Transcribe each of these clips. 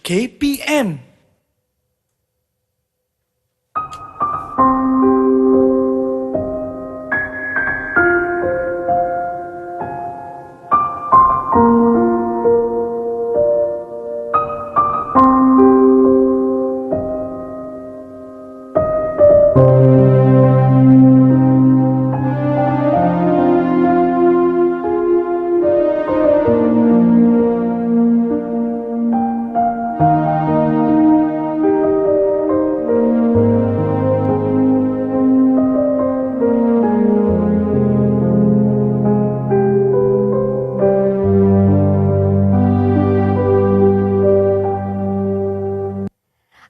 KPM.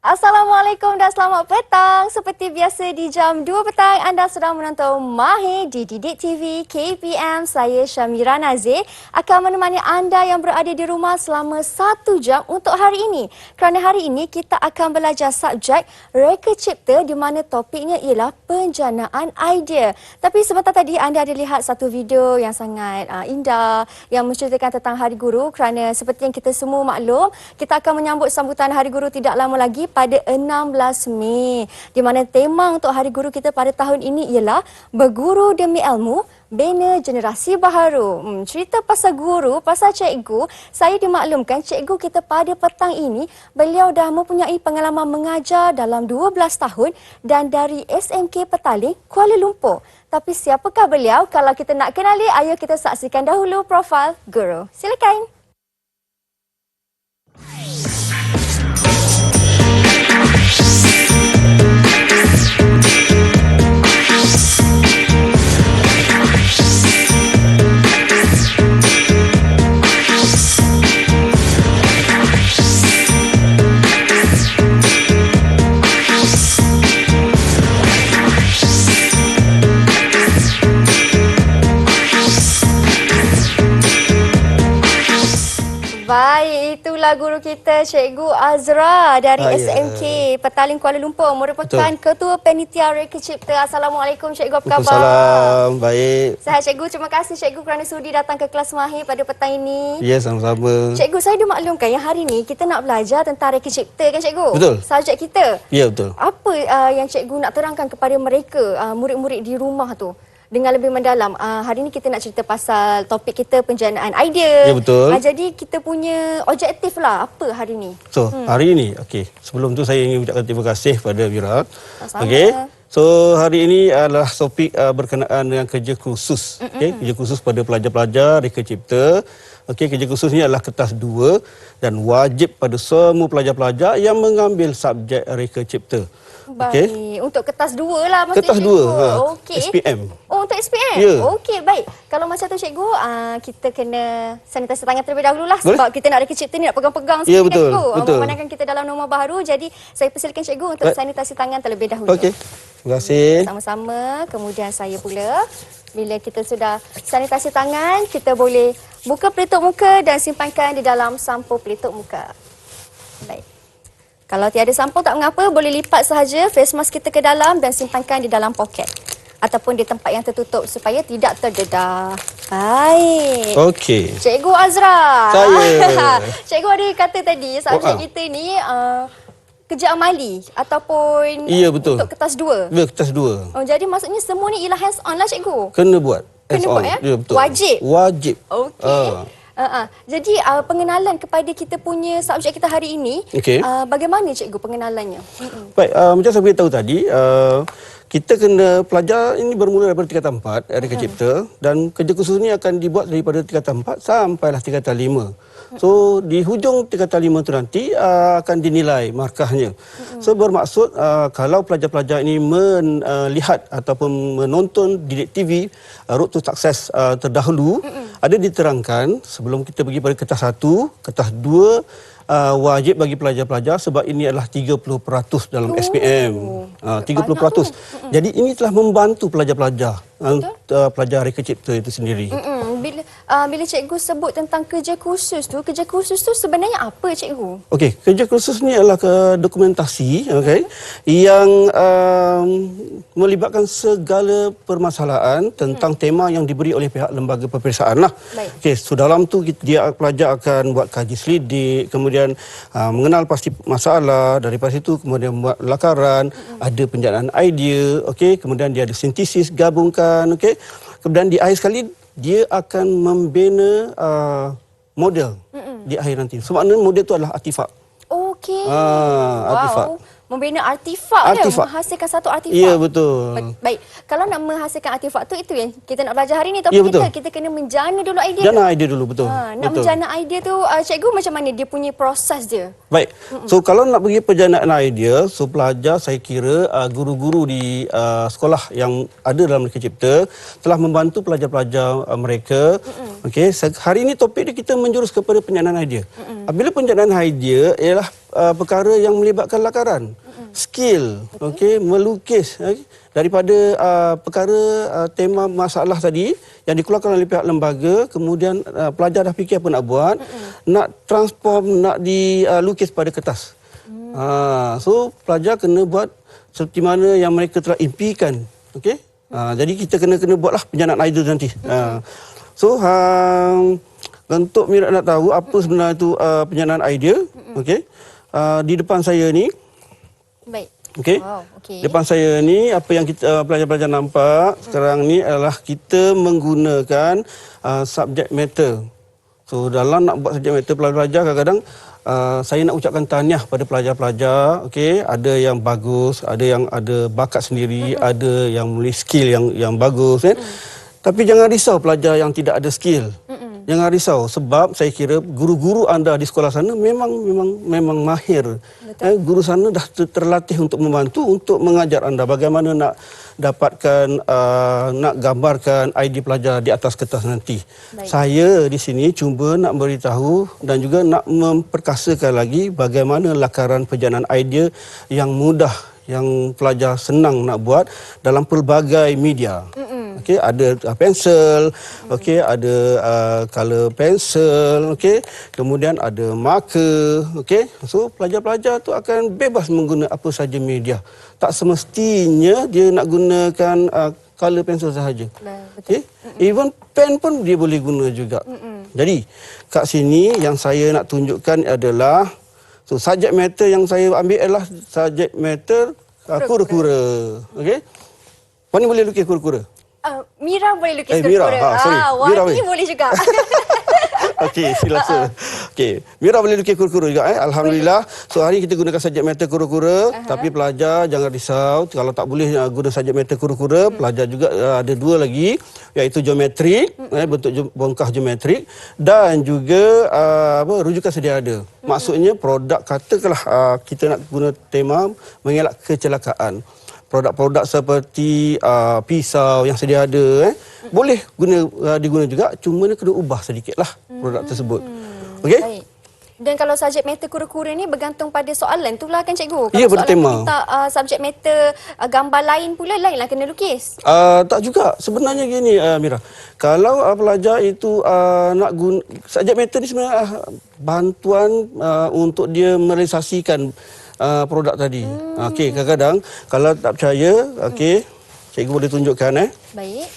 Assalamualaikum dan selamat petang. Seperti biasa di jam 2 petang anda sedang menonton Mahir di Didik TV KPM. Saya Syamira Nazir akan menemani anda yang berada di rumah selama 1 jam untuk hari ini. Kerana hari ini kita akan belajar subjek Reka Cipta di mana topiknya ialah penjanaan idea. Tapi sebentar tadi anda ada lihat satu video yang sangat indah yang menceritakan tentang Hari Guru, kerana seperti yang kita semua maklum, kita akan menyambut sambutan Hari Guru tidak lama lagi pada 16 Mei, di mana tema untuk Hari Guru kita pada tahun ini ialah Berguru Demi Ilmu, Bina Generasi Baharu. Cerita pasal guru, pasal cikgu, saya dimaklumkan cikgu kita pada petang ini, beliau dah mempunyai pengalaman mengajar dalam 12 tahun dan dari SMK Petaling, Kuala Lumpur. Tapi siapakah beliau? Kalau kita nak kenali, ayo kita saksikan dahulu profil guru. Silakan. Baik, itulah guru kita Cikgu Azra dari SMK Petaling Kuala Lumpur, merupakan Ketua Panitia Reka Cipta. Assalamualaikum Cikgu, apa khabar? Waalaikumsalam, baik. Sehat Cikgu, terima kasih Cikgu kerana sudi datang ke kelas Mahir pada petang ini. Ya, sama-sama. Cikgu, saya dimaklumkan yang hari ini kita nak belajar tentang Reka Cipta kan Cikgu? Betul. Subjek kita. Ya, betul. Apa yang Cikgu nak terangkan kepada mereka, murid-murid di rumah tu? Dengan lebih mendalam, hari ini kita nak cerita pasal topik kita penjanaan idea. Ya, betul. Jadi kita punya objektif lah, apa hari ini? So, hari ini, sebelum tu saya ingin ucapkan terima kasih pada Wira. Sama-sama. So, hari ini adalah topik berkenaan dengan kerja khusus. Kerja khusus pada pelajar-pelajar Reka Cipta. Kerja khusus ini adalah kertas 2 dan wajib pada semua pelajar-pelajar yang mengambil subjek Reka Cipta. Baik, untuk kertas 2 lah maksudnya. Kertas 2, SPM. Oh, untuk SPM? Ya. Okey, baik. Kalau macam tu Cikgu, kita kena sanitasi tangan terlebih dahulu lah. Boleh? Sebab kita nak Reka Cipta ni nak pegang-pegang Ya, sikit betul, Cikgu. betul. Memandangkan kita dalam norma baharu, jadi saya persilakan Cikgu untuk sanitasi tangan terlebih dahulu. Okey, terima kasih. Sama-sama. Kemudian saya pula, bila kita sudah sanitasi tangan, kita boleh buka pelitup muka dan simpankan di dalam sampul pelitup muka. Baik. Kalau tiada sampul tak mengapa, boleh lipat sahaja face mask kita ke dalam dan simpankan di dalam poket ataupun di tempat yang tertutup supaya tidak terdedah. Baik. Okey. Cikgu Azra. Saya. Cikgu ada kata tadi subjek kita ni kerja amali ataupun Ya, betul. untuk kertas 2. Ya, kertas 2. Oh, jadi maksudnya semua ni ialah hands on lah Cikgu. Kena buat. Kena buat ya? Ya, betul. Wajib? Wajib. Okey. Jadi pengenalan kepada kita punya subjek kita hari ini, Okey. bagaimana Cikgu pengenalannya? Baik, macam saya beritahu tadi, kita kena pelajar ini bermula daripada tingkatan 4, Reka Cipta, dan kerja khusus ini akan dibuat daripada tingkatan 4 sampailah tingkatan 5. So, di hujung tingkatan 5 itu nanti akan dinilai markahnya. So, bermaksud kalau pelajar-pelajar ini melihat ataupun menonton Didik TV Road to Success terdahulu, ada diterangkan sebelum kita pergi pada kertas 1, kertas 2, wajib bagi pelajar-pelajar sebab ini adalah 30% dalam SPM. 30%. Jadi ini telah membantu pelajar-pelajar, pelajar Reka Cipta itu sendiri. Bila cikgu sebut tentang kerja khusus tu sebenarnya apa Cikgu? Okey, kerja khusus ni adalah dokumentasi, yang melibatkan segala permasalahan tentang tema yang diberi oleh pihak lembaga peperiksaan lah. Okey, so dalam tu dia pelajar akan buat kaji selidik, kemudian kemudian mengenal pasti masalah, daripada situ kemudian buat lakaran, ada penjanaan idea, okey, kemudian dia ada sintesis, gabungkan, okey. Kemudian di akhir sekali dia akan membina model di akhir nanti. So maknanya model itu adalah artifak. Okey. Artifak. Membina artifak dia, menghasilkan satu artifak. Ya, betul. Baik. Kalau nak menghasilkan artifak tu, itu yang kita nak belajar hari ni. Tapi Ya, betul. kita kena menjana dulu idea. Jana idea dulu, betul. Nak betul. menjana idea tu, cikgu macam mana dia punya proses dia? Baik. So kalau nak pergi penjanaan idea, so pelajar saya kira guru-guru di sekolah yang ada dalam Merdeka Cipta telah membantu pelajar-pelajar mereka. Okey, hari ini topik dia kita menjurus kepada penjanaan idea. Apabila penjanaan idea ialah perkara yang melibatkan lakaran, skill, okey, melukis, daripada perkara tema masalah tadi yang dikeluarkan oleh pihak lembaga, kemudian pelajar dah fikir apa nak buat, nak transform, nak dilukis pada kertas. So pelajar kena buat seperti mana yang mereka telah impikan, okey. Jadi kita kena buatlah penjanaan idea nanti. So untuk Mira nak tahu apa sebenarnya itu penjanaan idea, okey. Di depan saya ni, baik. okey. Wow, okey. Depan saya ni apa yang kita pelajar-pelajar nampak sekarang ni adalah kita menggunakan subject matter. So dalam nak buat subject matter pelajar-pelajar kadang-kadang saya nak ucapkan tahniah pada pelajar-pelajar, okey, ada yang bagus, ada yang ada bakat sendiri, ada yang memiliki skill yang bagus, kan. Tapi jangan risau pelajar yang tidak ada skill. Jangan risau sebab saya kira guru-guru anda di sekolah sana memang mahir. Guru sana dah terlatih untuk membantu untuk mengajar anda bagaimana nak dapatkan nak gambarkan idea pelajar di atas kertas nanti. Baik. Saya di sini cuba nak beritahu dan juga nak memperkasakan lagi bagaimana lakaran penjanaan idea yang mudah, yang pelajar senang nak buat dalam pelbagai media. Okey, ada pensel, okey, ada color pensel, okey, kemudian ada marker, okey. So pelajar-pelajar tu akan bebas mengguna apa saja media. Tak semestinya dia nak gunakan color pensel sahaja. Okey, even pen pun dia boleh guna juga. Jadi kat sini yang saya nak tunjukkan adalah subject matter yang saya ambil adalah subject matter kura-kura. Okey. Puan ni boleh lukis kura-kura? Mira boleh lukis Mira. kura-kura. Wani boleh juga. Okey, silakan. Okey, Mira boleh lukis kura-kura juga. Alhamdulillah. So hari kita gunakan subjek matter kura-kura, tapi pelajar jangan risau kalau tak boleh guna subjek matter kura-kura, pelajar juga ada dua lagi, iaitu geometrik, bentuk bongkah geometrik, dan juga rujukan sedia ada. Maksudnya produk, katakanlah kita nak guna tema mengelak kecelakaan. Produk-produk seperti pisau yang sedia ada, boleh diguna juga, cuma kena ubah sedikitlah produk tersebut. Okey? Baik. Dan kalau subjek matter kura-kura ni bergantung pada soalan tu lah kan cikgu? Ya, kalau soalan bertema. tu minta subjek matter gambar lain pula, lain lah kena lukis. Tak juga. Sebenarnya gini Mira. Kalau pelajar itu nak guna subjek matter ni sebenarnya bantuan untuk dia merealisasikan produk tadi. Okey, kadang-kadang kalau tak percaya, okey, cikgu boleh tunjukkan Baik.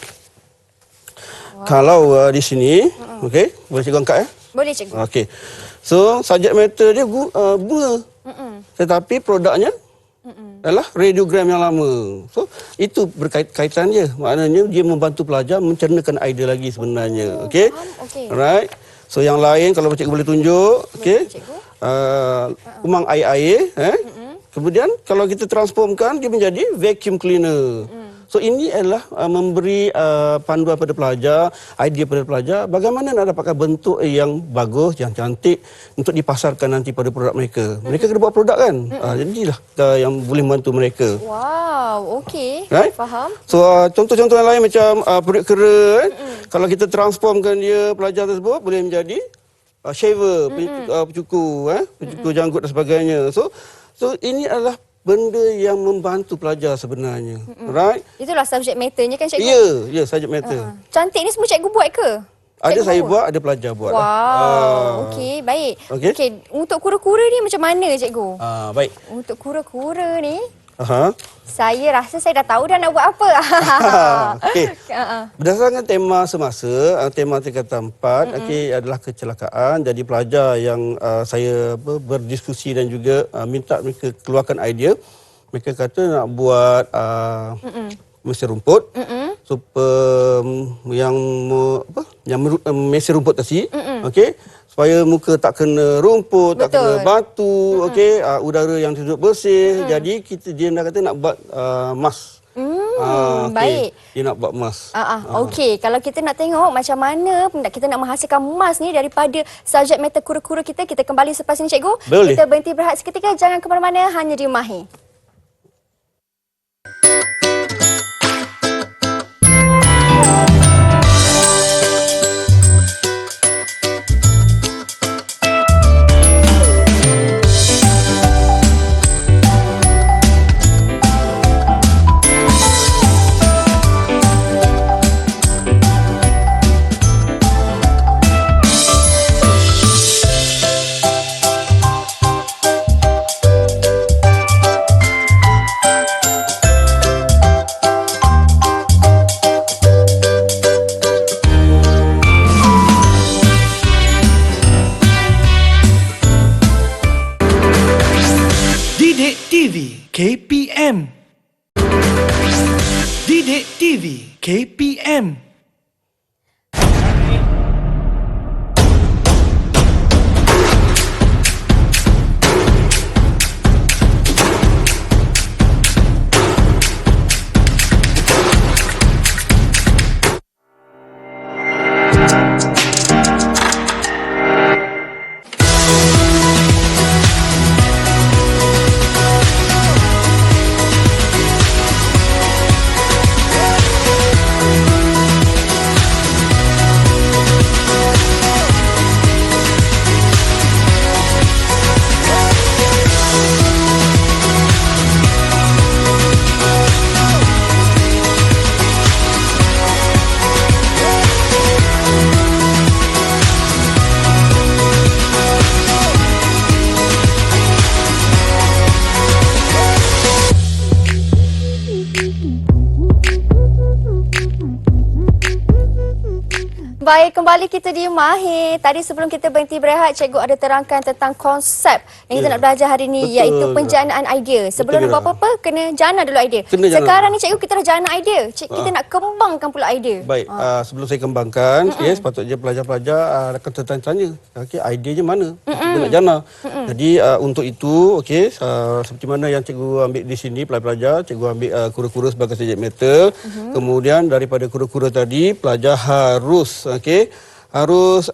Wow. Kalau di sini, okey, boleh cikgu angkat Boleh cikgu. Okey. So, subject matter dia bunga. Tetapi produknya adalah radiogram yang lama. So, itu berkaitan dia. Maknanya dia membantu pelajar mencernakan idea lagi sebenarnya. Okey. Okey. Alright. So, yang lain kalau cikgu boleh tunjuk, okey. Umang air-air, kemudian kalau kita transformkan dia menjadi vacuum cleaner. So ini adalah memberi panduan pada pelajar, idea pada pelajar bagaimana nak dapatkan bentuk yang bagus, yang cantik untuk dipasarkan nanti pada produk mereka. Mereka kena buat produk kan. Jadilah yang boleh membantu mereka. Wow, okey. Right? Faham. So contoh-contoh yang lain macam perut kera, kalau kita transformkan dia pelajar tersebut boleh menjadi shaver, pencukur, pencukur janggut dan sebagainya. So ini adalah benda yang membantu pelajar sebenarnya. Right? Itulah subjek matternya kan cikgu? Ya, subjek matter. Cantik ni semua cikgu buat ke? Ada Cikgu saya buat, ada pelajar buat. Wow, okey, baik. Okey. Okey, untuk kura-kura ni macam mana cikgu? Baik. Untuk kura-kura ni, Aha. Saya rasa saya dah tahu dah nak buat apa. Okey. Berdasarkan tema semasa, tema tingkatan 4 adalah kecelakaan. Jadi pelajar yang saya berdiskusi dan juga minta mereka keluarkan idea. Mereka kata nak buat mesin rumput. Yang mesin rumput tadi. Okey. Supaya muka tak kena rumput, tak kena batu, okey, udara yang duduk bersih. Jadi dia nak kata nak buat mask. Baik. Dia nak buat mask. Okey, kalau kita nak tengok macam mana kita nak menghasilkan mask ni daripada subjek matter kura-kura kita kembali selepas ini cikgu. Boleh. Kita berhenti berehat seketika, jangan ke mana-mana, hanya di Mahir. Didik TV KPM. Didik TV KPM. Baik, kembali kita di Mahir. Tadi sebelum kita berhenti berehat, cikgu ada terangkan tentang konsep yang kita nak belajar hari ni, iaitu penjanaan idea. Sebelum nak buat apa-apa, kena jana dulu idea. Sekarang ni cikgu kita dah jana idea. Kita nak kembangkan pula idea. Baik, sebelum saya kembangkan, sepatutnya pelajar-pelajar akan tertanya-tanya, okey, ideanya mana? Kita nak jana. Jadi untuk itu, okey, seperti mana yang cikgu ambil di sini, pelajar-pelajar, cikgu ambil kura-kura sebagai subjek matter. Kemudian daripada kura-kura tadi, pelajar harus harus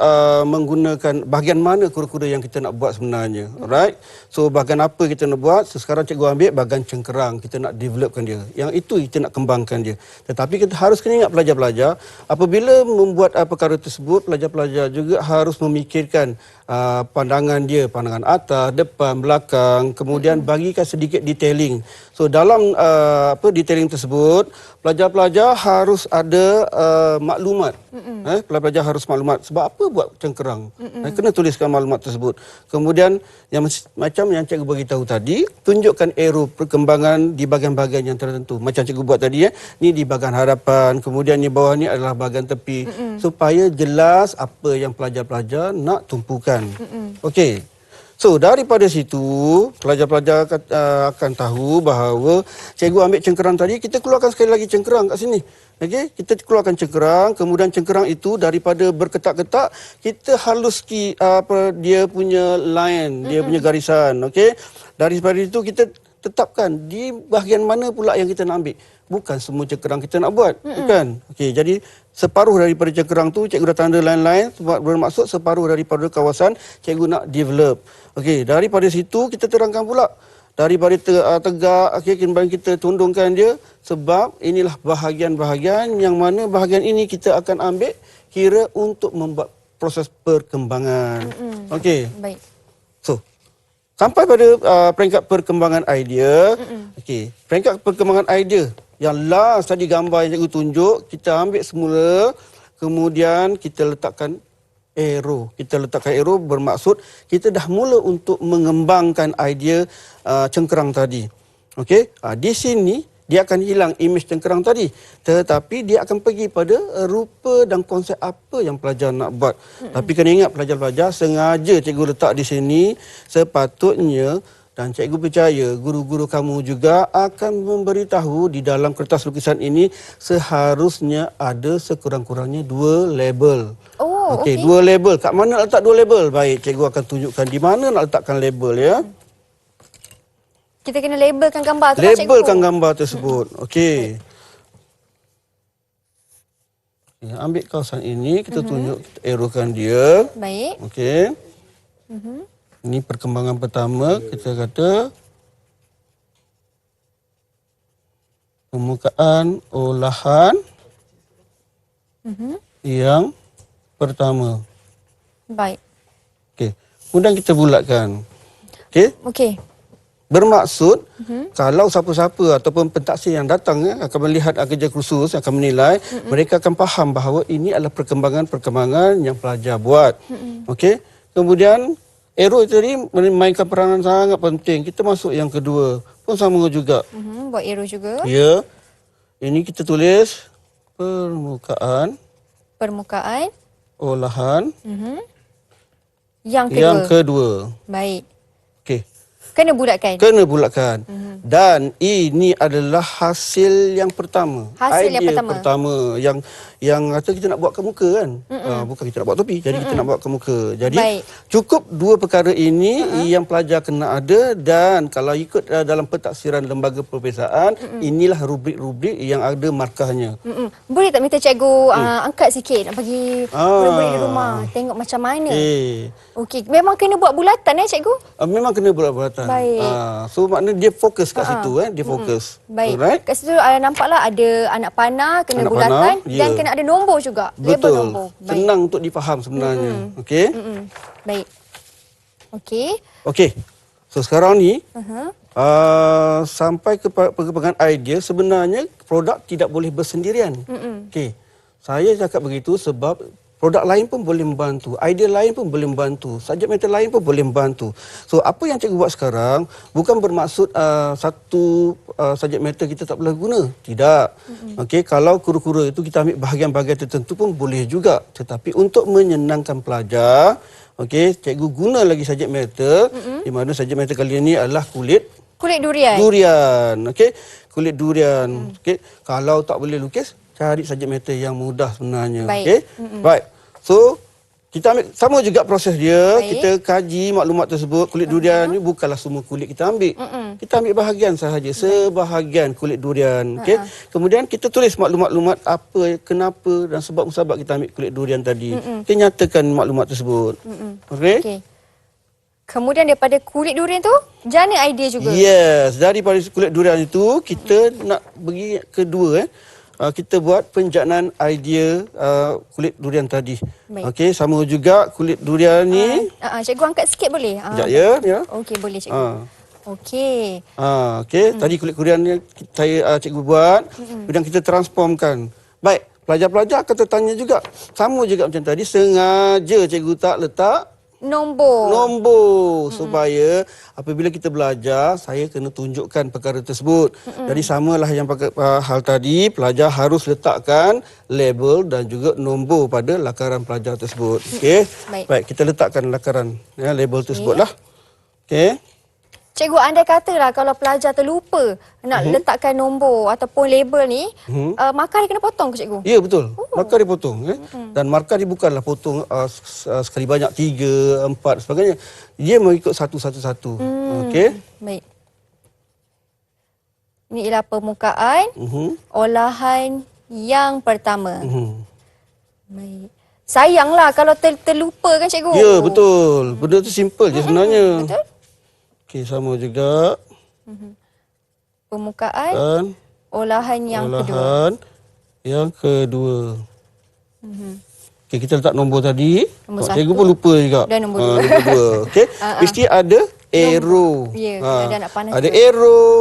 menggunakan bahagian mana kura-kura yang kita nak buat sebenarnya. Alright. So bahagian apa kita nak buat? So, sekarang cikgu ambil bahagian cengkerang. Kita nak developkan dia. Yang itu kita nak kembangkan dia. Tetapi kita harus kena ingat pelajar-pelajar, apabila membuat perkara tersebut, pelajar-pelajar juga harus memikirkan pandangan dia, pandangan atas, depan, belakang, kemudian bagikan sedikit detailing. So dalam detailing tersebut, pelajar-pelajar harus ada maklumat. Pelajar-pelajar harus maklumat sebab apa buat cengkerang. Kena tuliskan maklumat tersebut. Kemudian yang macam yang cikgu beritahu tadi, tunjukkan arrow perkembangan di bahagian-bahagian yang tertentu. Macam cikgu buat tadi, ni di bahagian hadapan, kemudian di bawah ni adalah bahagian tepi, supaya jelas apa yang pelajar-pelajar nak tumpukan. Okey. So daripada situ pelajar-pelajar akan tahu bahawa cikgu ambil cengkerang tadi, kita keluarkan sekali lagi cengkerang kat sini. Okey, kita keluarkan cengkerang, kemudian cengkerang itu daripada berketak-ketak kita halus dia punya line, dia punya garisan. Okey. Daripada itu kita tetapkan di bahagian mana pula yang kita nak ambil. Bukan semua cengkerang kita nak buat, bukan. Okey, jadi separuh daripada cengkerang tu cikgu dah tanda line-line, bermaksud separuh daripada kawasan cikgu nak develop. Okey, daripada situ kita terangkan pula. Daripada tegak, kembali kita tundungkan dia, sebab inilah bahagian-bahagian yang mana bahagian ini kita akan ambil kira untuk membuat proses perkembangan. Okey. Baik. So, sampai pada peringkat perkembangan idea. Okey, peringkat perkembangan idea yang last tadi gambar yang cikgu tunjuk, kita ambil semula, kemudian kita letakkan arrow. Kita letakkan arrow bermaksud kita dah mula untuk mengembangkan idea cengkerang tadi. Okey, di sini dia akan hilang imej cengkerang tadi. Tetapi dia akan pergi pada rupa dan konsep apa yang pelajar nak buat. Tapi kena ingat pelajar-pelajar sengaja cikgu letak di sini sepatutnya, dan cikgu percaya guru-guru kamu juga akan memberitahu di dalam kertas lukisan ini seharusnya ada sekurang-kurangnya 2 label. Oh, Okey, okey. 2 label. Kat mana nak letak 2 label? Baik, cikgu akan tunjukkan di mana nak letakkan label ya. Kita kena labelkan gambar tu lah, cikgu. Labelkan gambar tersebut. Okey. Ya, ambil kawasan ini, kita tunjuk, kita arrowkan dia. Baik. Okey. Ini perkembangan pertama, kita kata permukaan olahan yang pertama. Baik. Okey. Kemudian kita bulatkan. Okey. Okey. Bermaksud kalau siapa-siapa ataupun pentaksir yang datang akan melihat kerja kursus, akan menilai, mereka akan faham bahawa ini adalah perkembangan-perkembangan yang pelajar buat. Okey. Kemudian arrow tadi memainkan peranan sangat penting. Kita masuk yang kedua pun sama juga. Buat arrow juga. Ya. Ini kita tulis permukaan Permukaan. olahan Yang kedua. yang kedua. Baik. Okey. Kena bulatkan. Kena bulatkan. Dan ini adalah hasil yang pertama. Hasil yang Idea pertama. yang kata kita nak buat ke muka kan. Bukan kita nak buat topi. Jadi kita nak buat ke muka. Jadi Baik. cukup 2 perkara ini yang pelajar kena ada, dan kalau ikut dalam pentaksiran lembaga perpesaan, inilah rubrik-rubrik yang ada markahnya. Boleh tak minta cikgu angkat sikit nak bagi murid-murid di rumah tengok macam mana? Okey, memang kena buat bulatan cikgu? Memang kena bulat-bulatan. Baik. So maknanya dia fokus kat situ dia fokus. Baik. Alright? Kat situ nampaklah ada anak panah, kena Anak bulatan panah, dan ya. kena ada nombor juga. Label Betul. nombor. Baik. Senang untuk difaham sebenarnya. Okey. Baik. Okey. Okey. So sekarang ni sampai ke perkembangan idea, sebenarnya produk tidak boleh bersendirian. Okey. Saya cakap begitu sebab produk lain pun boleh membantu, idea lain pun boleh membantu, subjek matter lain pun boleh membantu. So apa yang cikgu buat sekarang bukan bermaksud satu subjek matter kita tak boleh guna. Tidak. Okey, kalau kura-kura itu kita ambil bahagian-bahagian tertentu pun boleh juga. Tetapi untuk menyenangkan pelajar, okey, cikgu guna lagi subjek matter di mana subjek matter kali ini adalah kulit Durian. durian. Okey, kulit durian. Okey, kalau tak boleh lukis, cari subjek matter yang mudah sebenarnya. Baik. Okey. Baik. So kita ambil sama juga proses dia. Baik. Kita kaji maklumat tersebut. Kulit durian ni bukanlah semua kulit kita ambil. Kita ambil bahagian sahaja, sebahagian kulit durian. Okey. Kemudian kita tulis maklumat-maklumat apa, kenapa dan sebab musabab kita ambil kulit durian tadi. Kita nyatakan maklumat tersebut. Okey. Okey. Kemudian daripada kulit durian tu, jana idea juga. Yes, daripada kulit durian itu kita nak pergi kedua kita buat penjanaan idea kulit durian tadi. Baik. Okey, sama juga kulit durian ni. Cikgu angkat sikit boleh? Sekejap ya. Okey, boleh cikgu. Okey. Okey, tadi kulit durian ni saya cikgu buat, kemudian kita transformkan. Baik, pelajar-pelajar akan tertanya juga. Sama juga macam tadi, sengaja cikgu tak letak nombor supaya apabila kita belajar, saya kena tunjukkan perkara tersebut. Jadi samalah yang hal tadi, pelajar harus letakkan label dan juga nombor pada lakaran pelajar tersebut. Okey. Baik, kita letakkan lakaran label tersebutlah. Okey. Cikgu, andai katalah kalau pelajar terlupa nak letakkan nombor ataupun label ni, markah dia kena potong ke cikgu? Ya, betul. Markah dia potong. Dan markah dia bukanlah potong sekali banyak 3, 4 sebagainya. Dia mengikut satu-satu. Okey. Baik. Ini ialah permukaan olahan yang pertama. Baik. Sayanglah kalau terlupa kan cikgu? Ya, betul. Benda tu simple je sebenarnya. Betul. Okey, sama juga. Permukaan Dan olahan yang kedua. olahan yang kedua. Okey, kita letak nombor tadi. Nombor Cikgu satu. pun lupa juga. Dan nombor dua. Nombor dua. Okey. Mesti ada arrow. Ya, ada anak panah Ada juga. arrow.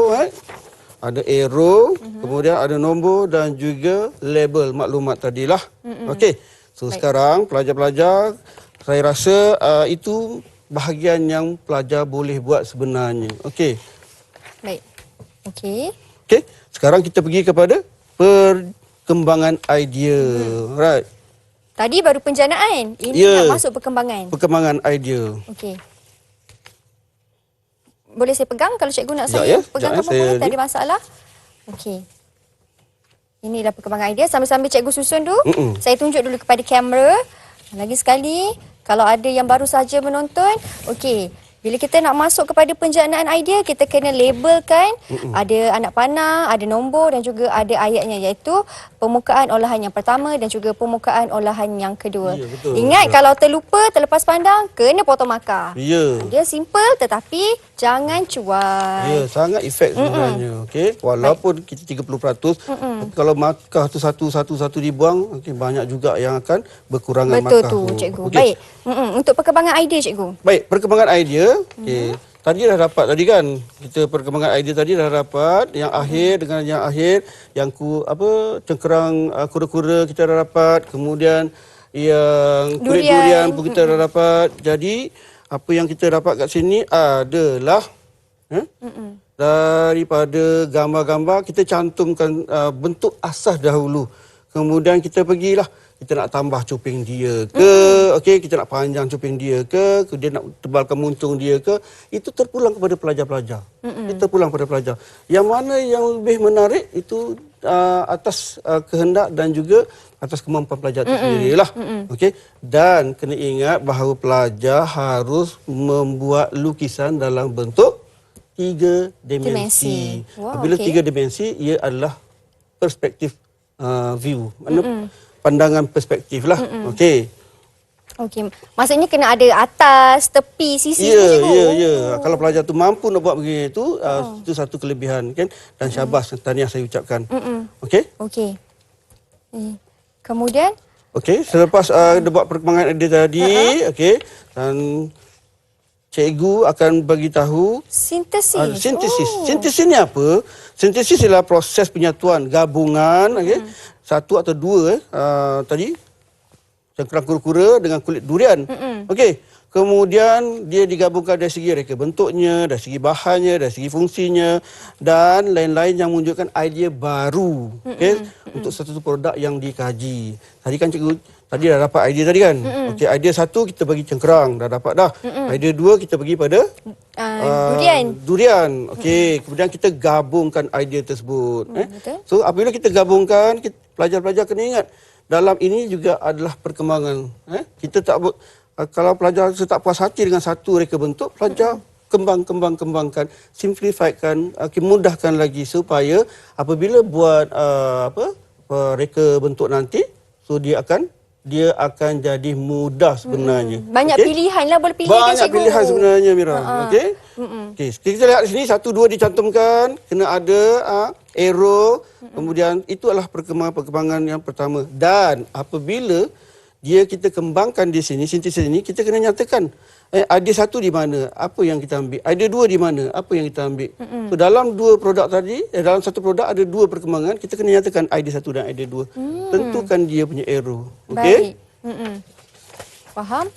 Ada arrow, kemudian ada nombor dan juga label maklumat tadilah. Okey. So sekarang pelajar-pelajar, saya rasa itu bahagian yang pelajar boleh buat sebenarnya. Okey. Baik. Okey. Okey, sekarang kita pergi kepada perkembangan idea. Right. Tadi baru penjanaan. Ini Ya. nak masuk perkembangan. Perkembangan idea. Okey. Boleh saya pegang kalau cikgu nak Sekejap saya ya, pegang sekejap apa saya boleh, tak ni. ada masalah. Okey. Inilah perkembangan idea. Sambil-sambil cikgu susun dulu. Saya tunjuk dulu kepada kamera. Lagi sekali, kalau ada yang baru saja menonton, okey. Bila kita nak masuk kepada penjanaan idea, kita kena labelkan ada anak panah, ada nombor dan juga ada ayatnya, iaitu permukaan olahan yang pertama dan juga permukaan olahan yang kedua. Ya, betul. Ingat, kalau terlupa, terlepas pandang, kena potong markah. Ya. Dia simple tetapi jangan cuai. Ya, sangat efek sebenarnya. Okey, walaupun kita 30%, tapi kalau markah tu satu-satu dibuang, okey, banyak juga yang akan berkurangan Betul markah tu, cikgu. Okey. Baik. Untuk perkembangan idea, cikgu. Baik, perkembangan idea. Okey. Tadi dah dapat tadi kan. Kita perkembangan idea tadi dah dapat, yang akhir dengan yang akhir, yang cengkerang kura-kura kita dah dapat, kemudian yang kulit durian pun kita dah dapat. Jadi apa yang kita dapat kat sini adalah daripada gambar-gambar kita cantumkan bentuk asas dahulu. Kemudian kita pergilah, kita nak tambah cuping dia ke, okey, kita nak panjang cuping dia ke, kemudian nak tebalkan muntung dia ke, itu terpulang kepada pelajar-pelajar. Itu terpulang kepada pelajar. Yang mana yang lebih menarik itu atas kehendak dan juga atas kemampuan pelajar itu sendirilah. Okey, dan kena ingat bahawa pelajar harus membuat lukisan dalam bentuk 3 dimensi. Wow, Apabila okey. 3 dimensi, ia adalah perspektif view. Pandangan perspektif lah. Okey. Okey. Maksudnya kena ada atas, tepi, sisi Ya, semua, cikgu. ya. Kalau pelajar tu mampu nak buat begini tu, itu satu kelebihan kan. Dan syabas, tahniah saya ucapkan. Okey? Okey. Kemudian, Okey, selepas dia buat perkembangan idea tadi, okey, dan cikgu akan bagi tahu sintesis. sintesis. Oh. Sintesis ni apa? Sintesis ialah proses penyatuan gabungan, okey, satu atau dua tadi cengkerang kura-kura dengan kulit durian. Okey. Kemudian dia digabungkan dari segi reka bentuknya, dari segi bahannya, dari segi fungsinya dan lain-lain yang menunjukkan idea baru. Okey, untuk satu produk yang dikaji. Tadi kan cikgu tadi dah dapat idea tadi kan. Okey, idea satu kita bagi cengkerang, dah dapat dah. Idea dua kita bagi pada Durian. Durian. Okey, kemudian kita gabungkan idea tersebut. Betul. So apabila kita gabungkan, pelajar-pelajar kena ingat dalam ini juga adalah perkembangan. Kita tak kalau pelajar tak puas hati dengan satu reka bentuk, pelajar kembangkan, simplifikan, mudahkan lagi supaya apabila buat reka bentuk nanti, so dia akan jadi mudah sebenarnya. Banyak pilihan lah, boleh pilih kan, Banyak cikgu? pilihan sebenarnya, Mira. Okey. Okey, kita lihat sini satu dua dicantumkan, kena ada arrow, kemudian itu adalah perkembangan yang pertama. Dan apabila kita kembangkan di sini, sintesis ini, kita kena nyatakan idea satu di mana, apa yang kita ambil. Idea dua di mana, apa yang kita ambil. So dalam dua produk tadi, dalam satu produk ada dua perkembangan, kita kena nyatakan idea satu dan idea dua. Tentukan dia punya arrow. Okey? Baik. Faham?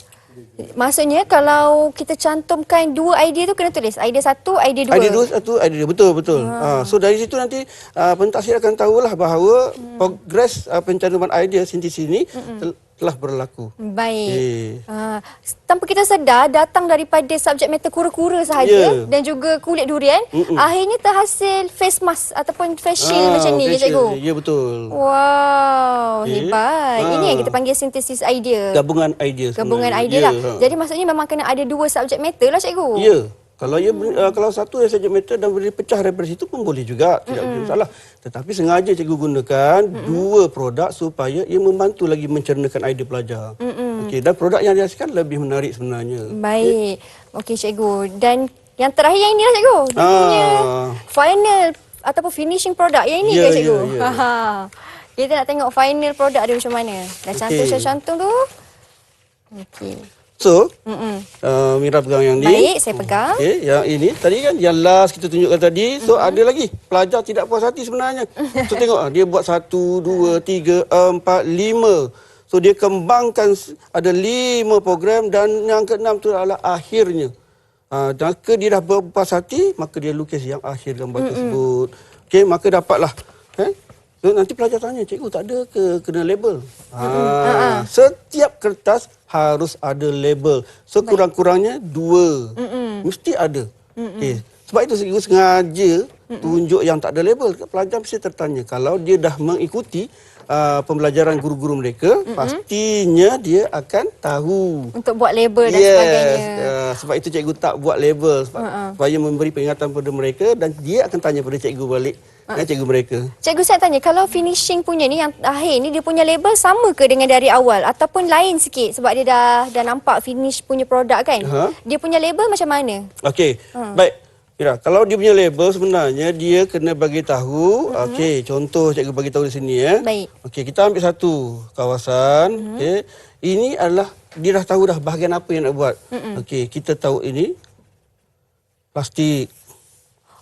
Maksudnya kalau kita cantumkan dua idea tu kena tulis idea satu, idea dua. Idea dua, satu, idea dua. Betul. So dari situ nanti pentaksir akan tahulah bahawa progres pencantuman idea sintesis ini telah berlaku. Baik. Tanpa kita sedar, datang daripada subjek matter kura-kura sahaja dan juga kulit durian, akhirnya terhasil face mask ataupun face shield macam ni, cikgu. Ya, betul. Wow, hebat. Ini yang kita panggil sintesis idea. Gabungan idea. Gabungan idea lah. Jadi maksudnya memang kena ada dua subjek matter lah, cikgu. Ya. Kalau satu subjek matter dan boleh pecah daripada situ pun boleh juga, tidak ada masalah. Tetapi sengaja cikgu gunakan dua produk supaya ia membantu lagi mencernakan idea pelajar. Okey, dan produk yang dihasilkan lebih menarik sebenarnya. Baik. Okey, cikgu. Dan yang terakhir yang ini lah, cikgu. Dia punya final ataupun finishing product yang ini ke, cikgu? Kita nak tengok final product dia macam mana. Dah cantum tu. Okey. So, Mira pegang yang ni. Baik, saya pegang. Okey, yang ini tadi kan yang last kita tunjukkan tadi. So ada lagi pelajar tidak puas hati sebenarnya. So tengok dia buat 1 2 3 4 5. So dia kembangkan ada 5 program dan yang ke-6 tu adalah akhirnya. Jika dia dah berpuas hati, maka dia lukis yang akhir gambar tersebut. Okey, maka dapatlah. So, nanti pelajar tanya, cikgu tak ada ke kena label? Setiap kertas harus ada label. Sekurang-kurangnya 2. Mesti ada. Okey. Sebab itu cikgu sengaja tunjuk yang tak ada label. Pelajar mesti tertanya. Kalau dia dah mengikuti pembelajaran guru-guru mereka, pastinya dia akan tahu. Untuk buat label dan sebagainya. Sebab itu cikgu tak buat label. Supaya memberi peringatan pada mereka dan dia akan tanya pada cikgu balik. Cikgu mereka. Cikgu, saya tanya, kalau finishing punya ni yang akhir ni dia punya label sama ke dengan dari awal ataupun lain sikit sebab dia dah nampak finish punya produk kan? Dia punya label macam mana? Okey. Baik. Ira, kalau dia punya label sebenarnya dia kena bagi tahu. Okey, contoh cikgu bagi tahu di sini ya. Baik. Okey, kita ambil satu kawasan. Okey. Ini adalah dia dah tahu dah bahagian apa yang nak buat. Okey, kita tahu ini plastik.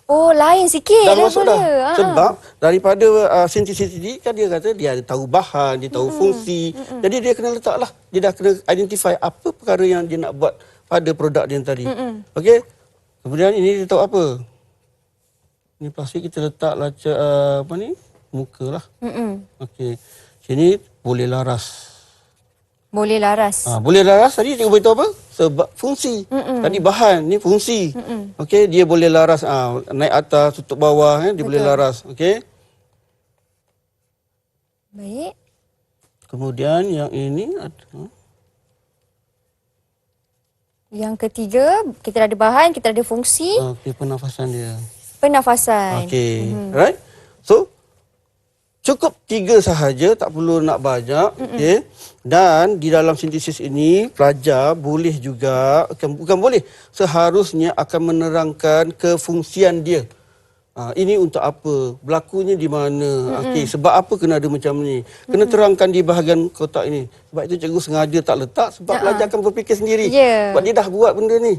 Oh, lain sikit Dah masuk dah. labelnya. Sebab daripada sintesis ini kan dia kata dia ada tahu bahan, dia tahu fungsi. Jadi dia kena letaklah. Dia dah kena identify apa perkara yang dia nak buat pada produk dia tadi. Okey. Kemudian ini dia tahu apa? Ini plastik kita letaklah muka lah. Okey. Sini boleh laras. Boleh laras. Boleh laras tadi cikgu beritahu apa? Sebab fungsi. Tadi bahan, ni fungsi. Okey, dia boleh laras naik atas, tutup bawah dia boleh laras. Okey. Baik. Kemudian yang ini ada Yang ketiga, kita ada bahan, kita ada fungsi. okey, pernafasan dia. Pernafasan. Okey. Right? So cukup 3 sahaja, tak perlu nak banyak. Okey. Dan di dalam sintesis ini pelajar boleh juga bukan boleh, seharusnya akan menerangkan kefungsian dia. Ini untuk apa? Berlakunya di mana? Okey, sebab apa kena ada macam ni? Kena terangkan di bahagian kotak ini. Sebab itu cikgu sengaja tak letak sebab pelajar akan berfikir sendiri. Sebab dia dah buat benda ni.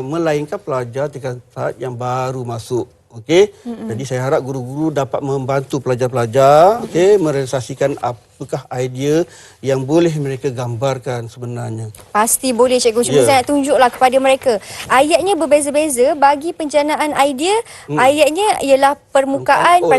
Melainkan pelajar tingkat yang baru masuk. Okey. Jadi saya harap guru-guru dapat membantu pelajar-pelajar merealisasikan apakah idea yang boleh mereka gambarkan sebenarnya. Pasti boleh cikgu. Cuma saya nak tunjuklah kepada mereka. Ayatnya berbeza-beza bagi penjanaan idea. Ayatnya ialah permukaan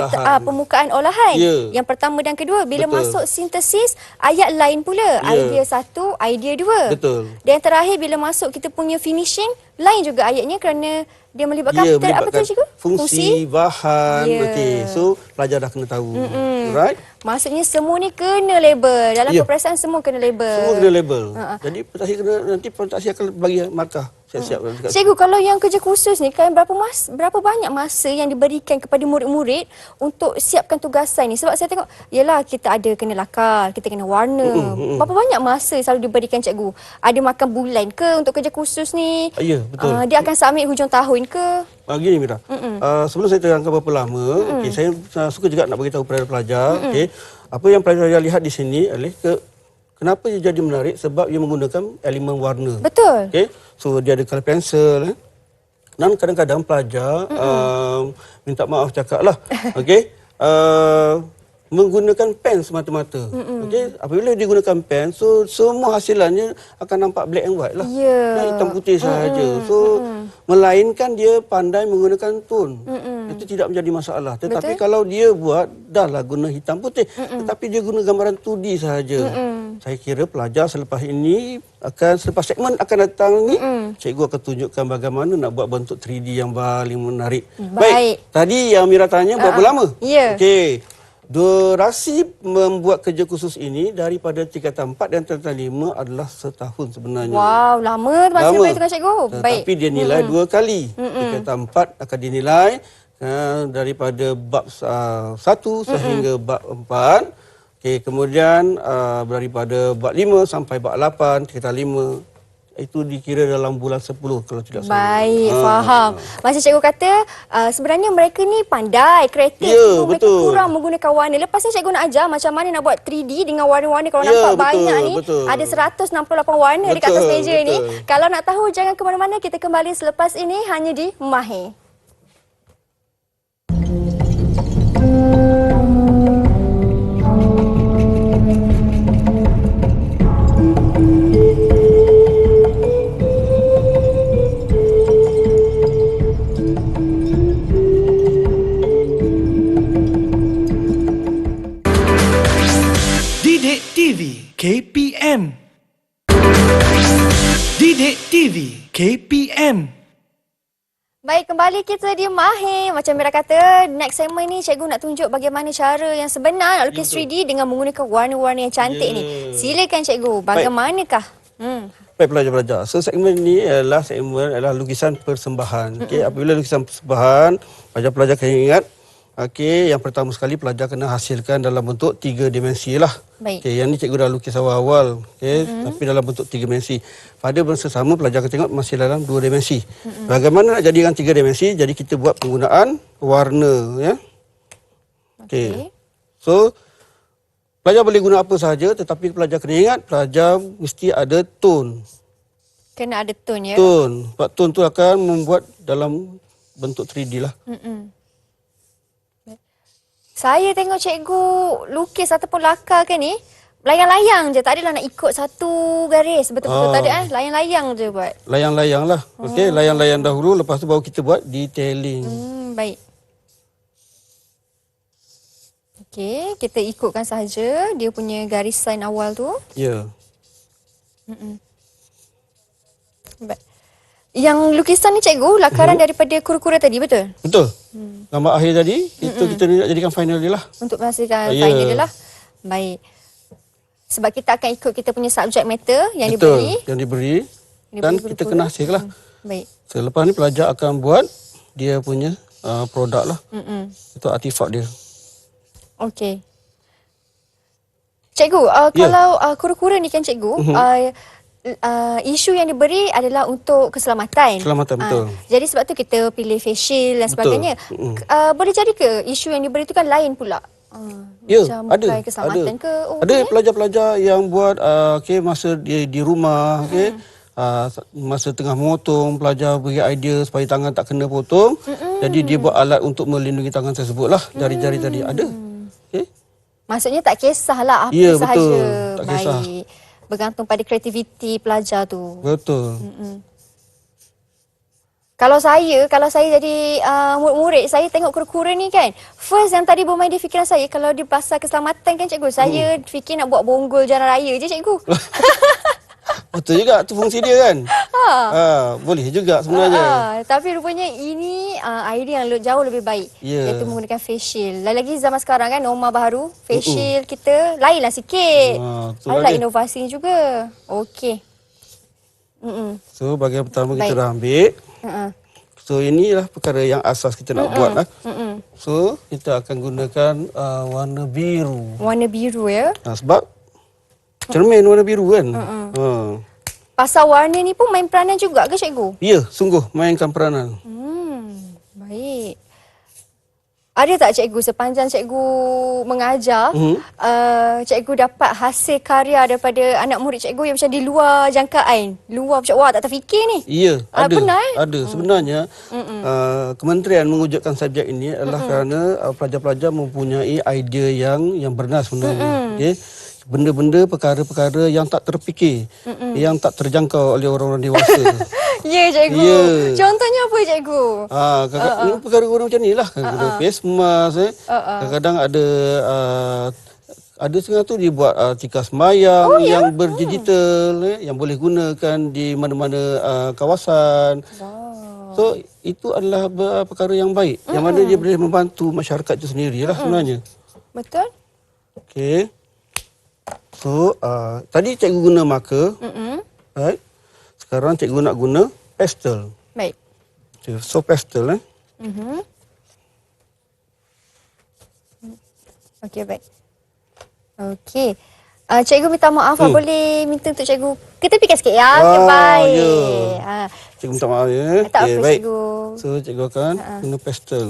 permukaan olahan. Yang pertama dan kedua. Bila masuk sintesis, ayat lain pula. Idea 1, idea 2. Betul. Dan yang terakhir bila masuk kita punya finishing, lain juga ayatnya kerana dia melibatkan, apa tu cikgu? Fungsi, bahan. Okey. So pelajar dah kena tahu. Right? Maksudnya semua ni kena label. Dalam peperiksaan semua kena label. Semua kena label. Jadi pentadhir kena, nanti pentadhir akan bagi markah. Siap-siap. Cikgu, kalau yang kerja khusus ni kan berapa banyak masa yang diberikan kepada murid-murid untuk siapkan tugasan ni? Sebab saya tengok, yelah kita ada kena lakar, kita kena warna. Berapa banyak masa selalu diberikan cikgu? Ada makan bulan ke untuk kerja khusus ni? Ya, betul. Dia akan submit hujung tahun ke? Gini Mira, sebelum saya terangkan berapa lama, saya suka juga nak beritahu kepada pelajar. Apa yang pelajar lihat di sini adalah kenapa dia jadi menarik? Sebab dia menggunakan elemen warna. Betul. Okay? So dia ada color pencil. Dan kadang-kadang pelajar minta maaf cakap lah. Okay? Menggunakan pen semata-mata. Okey, apabila digunakan pen, so semua hasilannya akan nampak black and white lah. Hitam putih sahaja. So melainkan dia pandai menggunakan tone. Itu tidak menjadi masalah. Tetapi kalau dia buat dahlah guna hitam putih, tetapi dia guna gambaran 2D sahaja. Saya kira pelajar selepas ini selepas segmen akan datang ni, cikgu akan tunjukkan bagaimana nak buat bentuk 3D yang paling menarik. Baik. Tadi yang Mira tanya berapa lama? Okey. Durasi membuat kerja khusus ini daripada tingkatan 4 dan tingkatan 5 adalah setahun sebenarnya. Wow, lama masa dengan cikgu. Baik. Tapi dia nilai 2 kali. Tingkatan 4 akan dinilai daripada bab 1 sehingga bab 4. Okey, kemudian daripada bab 5 sampai bab 8, tingkatan 5. Itu dikira dalam bulan 10 kalau tidak salah. Baik, faham. Macam cikgu kata, sebenarnya mereka ni pandai, kreatif. Mereka kurang menggunakan warna. Lepas ni cikgu nak ajar macam mana nak buat 3D dengan warna-warna. Kalau nampak banyak ni, ada 168 warna dekat atas meja ni. Kalau nak tahu, jangan ke mana-mana. Kita kembali selepas ini hanya di Mahir. KPM. Didik TV KPM. Baik, kembali kita di Mahir. Macam Mira kata, next segment ni cikgu nak tunjuk bagaimana cara yang sebenar nak lukis 3D dengan menggunakan warna-warna yang cantik ni. Silakan cikgu, bagaimanakah? Baik pelajar-pelajar. So segmen ni adalah lukisan persembahan. Okey, apabila lukisan persembahan, pelajar-pelajar kena ingat, okey, yang pertama sekali pelajar kena hasilkan dalam bentuk 3 dimensi lah. Baik. Okey, yang ni cikgu dah lukis awal-awal, okey, tapi dalam bentuk 3 dimensi. Pada masa sama pelajar akan tengok masih dalam 2 dimensi. Bagaimana nak jadikan 3 dimensi? Jadi kita buat penggunaan warna, ya. Okey. So pelajar boleh guna apa sahaja, tetapi pelajar kena ingat pelajar mesti ada tone. Kena ada tone ya. Tone. Sebab tone tu akan membuat dalam bentuk 3D lah. Saya tengok cikgu lukis ataupun lakarkan ni, layang-layang je. Tak adalah nak ikut satu garis. Betul-betul tak ada layang-layang je buat. Layang-layang lah. Okey, layang-layang dahulu, lepas tu baru kita buat detailing. Baik. Okey, kita ikutkan sahaja dia punya garisan awal tu. Ya. Baik. Yang lukisan ni cikgu, lakaran daripada kura-kura tadi, betul? Betul. Gambar akhir tadi, itu kita nak jadikan final dia lah. Untuk menghasilkan Ya. final dia lah. Baik. Sebab kita akan ikut kita punya subject matter yang Betul, diberi. yang diberi. Diberi Dan kura-kura. kita kena hasilkan lah. Baik. Selepas ni pelajar akan buat dia punya produk lah. Itu artifak dia. Okey. Cikgu, kalau kura-kura ni kan cikgu, isu yang diberi adalah untuk keselamatan. Keselamatan, betul. Jadi sebab tu kita pilih face shield dan sebagainya. Boleh jadi ke isu yang diberi tu kan lain pula? Ya, macam ada. bukan keselamatan ke? Oh, Ada boleh? pelajar-pelajar yang buat okey, masa dia di rumah, okey. Masa tengah memotong, pelajar beri idea supaya tangan tak kena potong. Jadi dia buat alat untuk melindungi tangan tersebut lah. Jari-jari tadi ada. Okey. Maksudnya tak kisahlah apa Ya, sahaja. betul. Tak kisah. Baik. Bergantung pada kreativiti pelajar tu. Betul. Kalau saya jadi murid-murid, saya tengok kura-kura ni kan, first yang tadi bermain di fikiran saya, kalau di pasal keselamatan kan cikgu, saya fikir nak buat bonggol jalan raya je cikgu. Betul juga tu fungsi dia kan. Boleh juga sebenarnya. Tapi rupanya ini idea yang jauh lebih baik. Ya. Iaitu menggunakan face shield. Lagi zaman sekarang kan, norma baru, face shield kita lainlah sikit. betul Adalah lagi. inovasi juga. Okey. So bahagian pertama kita dah ambil. So inilah perkara yang asas kita nak buat lah. So kita akan gunakan warna biru. Warna biru ya. Sebab cermin warna biru kan. Pasal warna ni pun main peranan juga ke cikgu? Ya, sungguh mainkan peranan. Baik. Ada tak cikgu sepanjang cikgu mengajar, cikgu dapat hasil karya daripada anak murid cikgu yang macam di luar jangkaan? Luar macam, wah tak terfikir ni. Ya, ada. Benar Ada. Sebenarnya kementerian mewujudkan subjek ini adalah kerana pelajar-pelajar mempunyai idea yang benar sebenarnya. Okey. Benda-benda, perkara-perkara yang tak terfikir, yang tak terjangkau oleh orang-orang dewasa. Ya cikgu. Ya. Contohnya apa cikgu? Kadang-kadang perkara-perkara macam ni lah. Kadang-kadang face mask. Kadang-kadang ada setengah tu dia buat tika semayang yang berdigital, yang boleh gunakan di mana-mana kawasan. So itu adalah perkara yang baik. Yang mana dia boleh membantu masyarakat itu sendirilah sebenarnya. Betul. Okey. So tadi cikgu guna marker. Right? Sekarang cikgu nak guna pastel. Baik. So pastel Okey, baik. Okey. Cikgu minta maaf boleh minta untuk cikgu ketepikan sikit ya. Okey, baik. Ya. Cikgu minta maaf ya. Tak Okey, apa baik. cikgu. So cikgu akan guna pastel.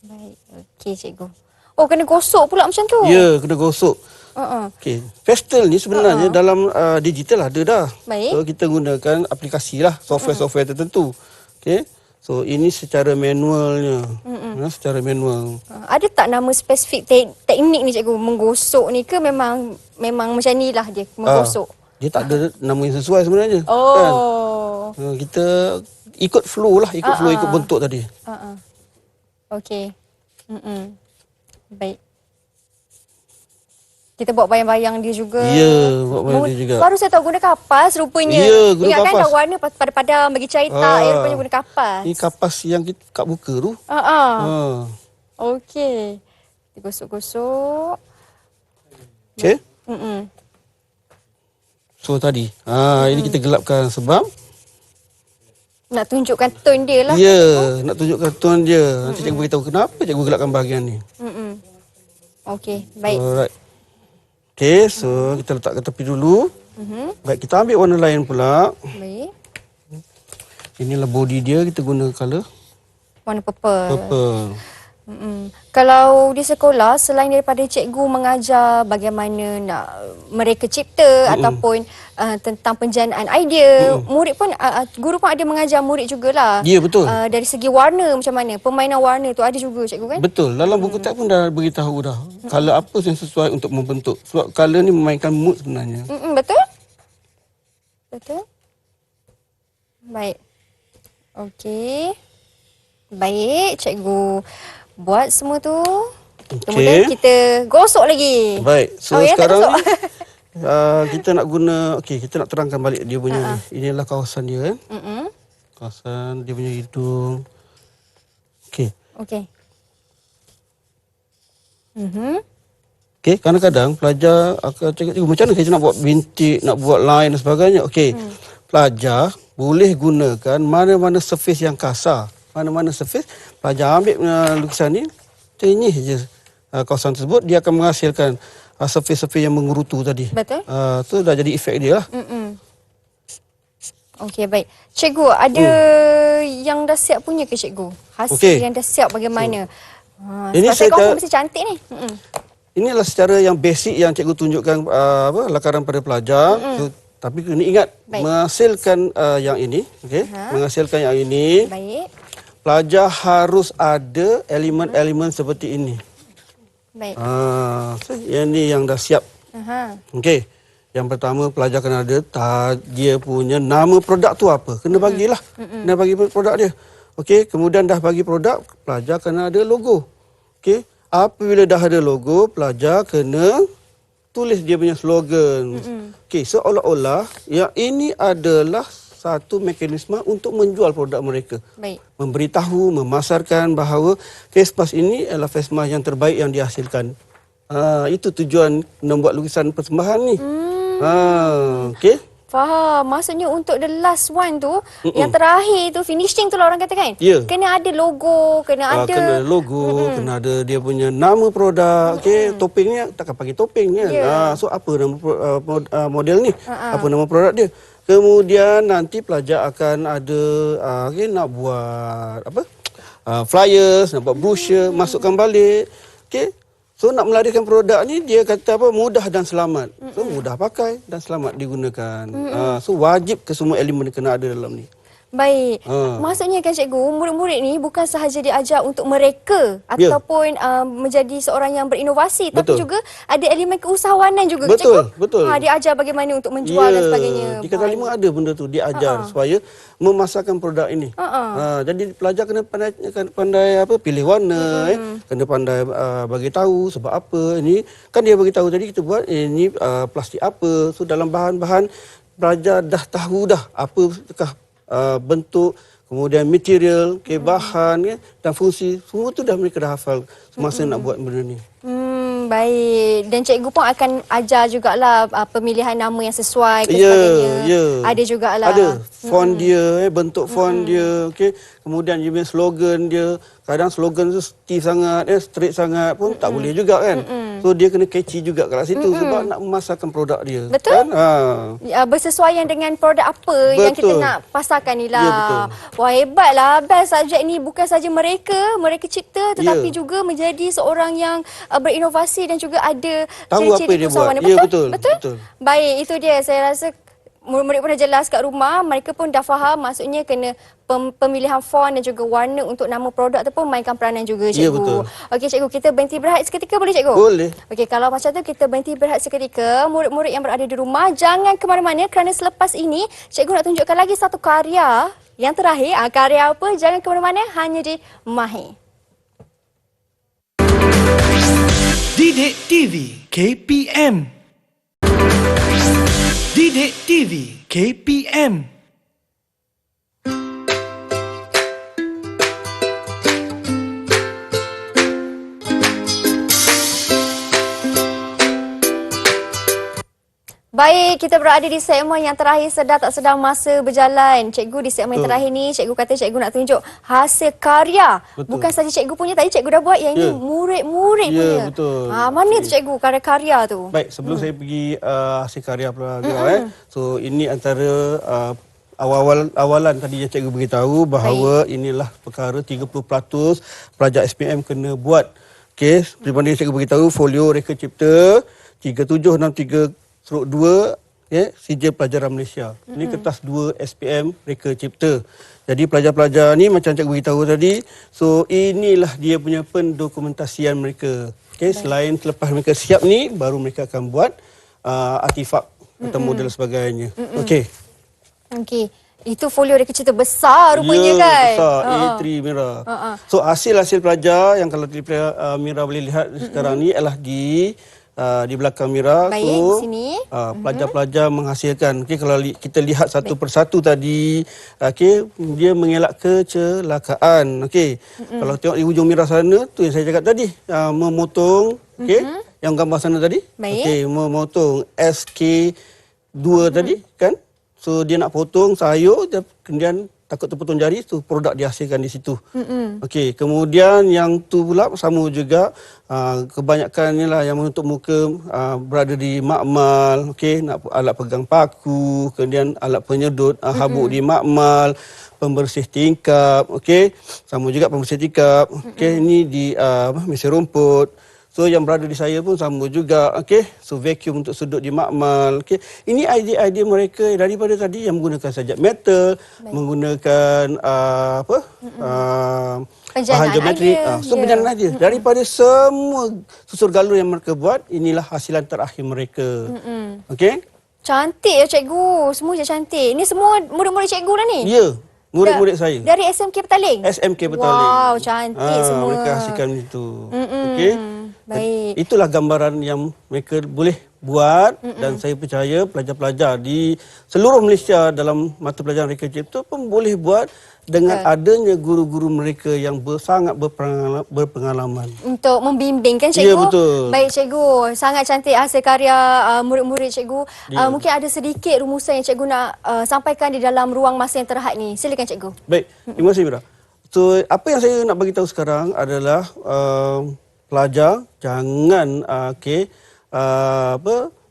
Baik. Okey cikgu. Oh, kena gosok pula macam tu. Ya, kena gosok. Okey, pastel ni sebenarnya dalam digital ada dah. Baik. So kita gunakan aplikasi lah, software-software tertentu. Okey. So ini secara manualnya. Secara manual. Ada tak nama spesifik teknik ni cikgu menggosok ni ke memang macam ni lah dia menggosok? Dia tak ada nama yang sesuai sebenarnya. Oh. Kan? Kita ikut flow lah, ikut flow, ikut bentuk tadi. Okey. Baik. Kita buat bayang-bayang dia juga. Ya, buat bayang dia juga. Baru saya tahu guna kapas rupanya. Ya, guna Ingat kan kapas. dah warna padam-padam bagi cerita, rupanya guna kapas. Ini kapas yang kita kat buka tu. Okey. Kita gosok-gosok. Okey. Mm-mm. So tadi, ini kita gelapkan sebab Nak tunjukkan tone dia lah. ya, nak tunjukkan tone dia. Nanti cikgu beritahu kenapa cikgu gelapkan bahagian ni. Okey, baik. Alright. Okey, so kita letak ke tepi dulu. Baik, kita ambil warna lain pula. Baik. Inilah body dia, kita guna colour Warna purple. purple. Kalau di sekolah, selain daripada cikgu mengajar bagaimana nak mereka cipta ataupun tentang penjanaan idea, murid pun guru pun ada mengajar murid jugalah. Ya, betul. Dari segi warna macam mana, permainan warna tu ada juga cikgu kan? Betul, dalam buku teks pun dah beritahu dah. Colour apa yang sesuai untuk membentuk. Sebab colour ni memainkan mood sebenarnya. Betul? Betul? Baik. Okey. Baik, cikgu buat semua tu. Kemudian kita gosok lagi. Baik, so tak sekarang gosok. ni kita nak guna, kita nak terangkan balik dia punya ni. Inilah kawasan dia kan. Kawasan dia punya hidung. Okey. Okey. Okey, kadang-kadang pelajar akan cakap, macam mana kita nak buat bintik, nak buat line dan sebagainya. Okey, pelajar boleh gunakan mana-mana surface yang kasar. Mana-mana surface, pelajar ambil lukisan ni, tenyih je kawasan tersebut, dia akan menghasilkan surface-surface yang mengerutu tadi. Betul. Tu dah jadi efek dia lah. Okey, baik. Cikgu, ada yang dah siap punya ke cikgu? Hasil yang dah siap bagaimana? Ini sebab saya confirm mesti cantik ni. Inilah secara yang basic yang cikgu tunjukkan lakaran pada pelajar. So, tapi kena ingat, menghasilkan yang ini. Okay? Menghasilkan yang ini. Baik. Pelajar harus ada elemen-elemen seperti ini. Baik. So yang ni yang dah siap. Okey. Yang pertama, pelajar kena ada dia punya nama produk tu apa. Kena bagilah. Kena bagi produk dia. Okey, kemudian dah bagi produk, pelajar kena ada logo. Okey. Apabila dah ada logo, pelajar kena tulis dia punya slogan. Okey, seolah-olah yang ini adalah satu mekanisme untuk menjual produk mereka. Baik. Memberitahu, memasarkan bahawa face mask ini adalah face mask yang terbaik yang dihasilkan. Itu tujuan membuat lukisan persembahan ni. Okey. Faham. Maksudnya untuk the last one tu, yang terakhir tu, finishing tu lah orang kata kan? Ya. Kena ada logo, kena ada... Kena logo, kena ada dia punya nama produk. Okey, topengnya takkan pakai topeng kan. So apa nama model ni? Apa nama produk dia? Kemudian nanti pelajar akan ada nak buat flyers, nak buat brochure, masukkan balik. Okey. So nak melarikan produk ni dia kata mudah dan selamat. So mudah pakai dan selamat digunakan. So wajib ke semua elemen kena ada dalam ni. Baik. Maksudnya kan cikgu, murid-murid ni bukan sahaja diajar untuk mereka ataupun menjadi seorang yang berinovasi, tapi juga ada elemen keusahawanan juga betul, cikgu. Betul. Diajar bagaimana untuk menjual dan sebagainya. Di Kata Lima ada benda tu diajar supaya memasarkan produk ini. Jadi pelajar kena pandai pilih warna, kena pandai bagi tahu sebab apa ini. Kan dia bagi tahu tadi kita buat ini plastik apa. So dalam bahan-bahan pelajar dah tahu dah apakah bentuk, kemudian material, bahan dan fungsi, semua tu dah mereka dah hafal semasa nak buat benda ni. Baik. Dan cikgu pun akan ajar jugalah pemilihan nama yang sesuai dan sebagainya. Ada jugalah. Ada font dia, bentuk font dia, okey. Kemudian dia punya slogan dia. Kadang slogan tu stiff sangat, straight sangat pun tak boleh juga kan. So dia kena catchy juga kat situ sebab nak memasarkan produk dia. Betul. Kan? Bersesuaian dengan produk apa yang kita nak pasarkan ni lah. Ya, betul. Wah, hebatlah. Best subjek ni bukan saja mereka cipta tetapi juga menjadi seorang yang berinovasi dan juga ada tahu apa ciri-ciri dia buat. keusahawanan. Ya, Betul? betul. Baik, itu dia. Saya rasa murid-murid pun dah jelas kat rumah, mereka pun dah faham maksudnya kena pemilihan font dan juga warna untuk nama produk tu pun mainkan peranan juga cikgu. Ya, betul. Okey cikgu, kita berhenti berehat seketika boleh cikgu? Boleh. Okey, kalau macam tu kita berhenti berehat seketika. Murid-murid yang berada di rumah jangan ke mana-mana kerana selepas ini cikgu nak tunjukkan lagi satu karya yang terakhir. Karya apa? Jangan ke mana-mana, hanya di Mahir. Didik TV KPM. Didik TV KPM. Baik, kita berada di segmen yang terakhir sedar tak sedar masa berjalan. Cikgu, di segmen terakhir ni, cikgu kata cikgu nak tunjuk hasil karya. Betul. Bukan saja cikgu punya, tadi cikgu dah buat, yang ini murid-murid punya. Ya, betul. Mana tu cikgu, karya-karya tu? Baik, sebelum saya pergi hasil karya pula, so ini antara awalan tadi yang cikgu beritahu bahawa inilah perkara 30% pelajar SPM kena buat. Okey, seperti mana cikgu beritahu, folio reka cipta 3763/2 CJ Pelajaran Malaysia. Ini kertas 2 SPM reka cipta. Jadi pelajar-pelajar ni macam cikgu beritahu tadi, so inilah dia punya pendokumentasian mereka. Okey, selain selepas mereka siap ni baru mereka akan buat artifak atau model sebagainya. Okey. Okey. Itu folio reka cipta besar rupanya kan? Besar. A3 Mira. So hasil-hasil pelajar yang kalau Mira boleh lihat sekarang ni adalah di belakang Mira. Baik, so, di sini. Pelajar-pelajar menghasilkan. Okay, kalau kita lihat satu persatu tadi, dia mengelak kecelakaan. Okay. Kalau tengok di hujung Mira sana, tu yang saya cakap tadi, memotong, yang gambar sana tadi. Okay, memotong SK2 tadi, kan? So dia nak potong sayur, kemudian takut terpotong jari, tu produk dihasilkan di situ. Okey, kemudian yang tu pula sama juga, kebanyakan ni lah yang menutup muka berada di makmal, okey, nak alat pegang paku, kemudian alat penyedut habuk di makmal, pembersih tingkap, okey, sama juga pembersih tingkap, okey, ini di mesin rumput. So yang berada di saya pun sama juga, okey. So vacuum untuk sudut di makmal, okey. Ini idea-idea mereka daripada tadi yang menggunakan sajak metal, menggunakan bahan geometrik. So penjanaan idea daripada semua susur galur yang mereka buat, inilah hasilan terakhir mereka. Okey. Cantik ya cikgu, semua je cantik. Ini semua murid-murid cikgu dah ni? Ya. Murid-murid saya. Dari SMK Petaling? SMK Petaling. Wow, cantik semua. Mereka hasilkan itu. Okey. Baik. Itulah gambaran yang mereka boleh buat dan saya percaya pelajar-pelajar di seluruh Malaysia dalam mata pelajaran reka cipta pun boleh buat dengan adanya guru-guru mereka yang sangat berpengalaman. Untuk membimbing kan cikgu? Ya, betul. Baik cikgu, sangat cantik hasil karya murid-murid cikgu. Mungkin ada sedikit rumusan yang cikgu nak sampaikan di dalam ruang masa yang terhad ni. Silakan cikgu. Baik, terima kasih Mira. So, apa yang saya nak bagi tahu sekarang adalah pelajar jangan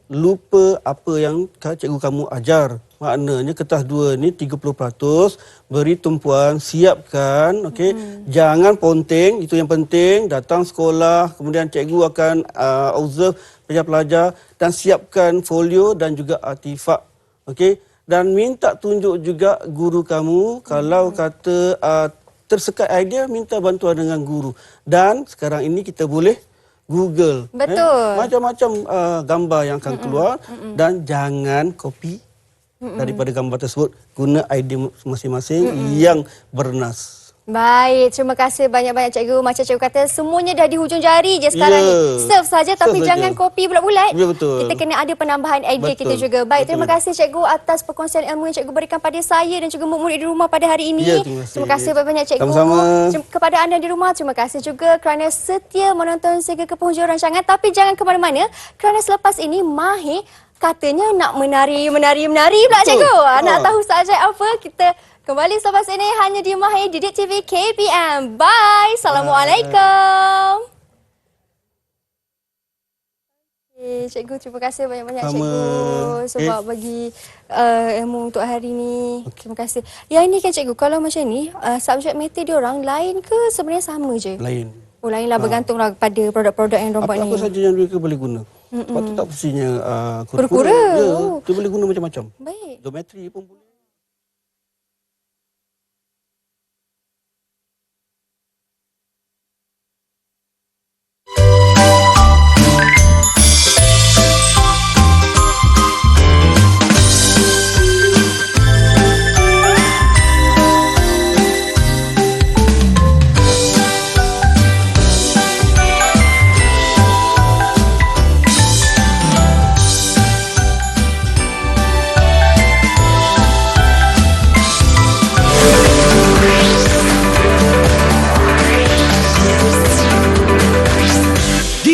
lupa apa yang cikgu kamu ajar. Maknanya kertas 2 ni 30%, beri tumpuan, siapkan, okey. Jangan ponteng, itu yang penting. Datang sekolah, kemudian cikgu akan observe pelajar-pelajar dan siapkan folio dan juga artifak, okey. Dan minta tunjuk juga guru kamu kalau kata tersekat idea, minta bantuan dengan guru. Dan sekarang ini kita boleh Google. Betul. Macam-macam gambar yang akan keluar dan jangan copy daripada gambar tersebut. Guna idea masing-masing yang bernas. Baik, terima kasih banyak-banyak cikgu. Macam cikgu kata, semuanya dah di hujung jari je sekarang ni. Serve saja tapi jangan copy bulat-bulat. Ya, betul. Kita kena ada penambahan idea kita juga. Baik, terima kasih cikgu atas perkongsian ilmu yang cikgu berikan pada saya dan juga murid di rumah pada hari ini. Ya, terima kasih banyak-banyak cikgu. Sama-sama. Kepada anda di rumah, terima kasih juga kerana setia menonton sehingga ke penghujung rancangan. Tapi jangan ke mana-mana kerana selepas ini Mahir katanya nak menari pula cikgu. Nak tahu subjek apa? Kita kembali selepas ini hanya di Mahir Didik TV KPM. Bye. Assalamualaikum. Cikgu, terima kasih banyak-banyak cikgu sebab bagi ilmu untuk hari ini. Terima kasih. Yang ini kan cikgu, kalau macam ni subjek matematik diorang lain ke sebenarnya sama je? Lain. Oh, lainlah bergantunglah pada produk-produk yang diorang buat ni. Apa saja yang mereka boleh guna. Sebab tu tak mestinya kura-kura. Ya, dia boleh guna macam-macam. Baik. Geometri pun boleh.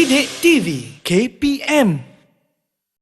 Didik TV KPM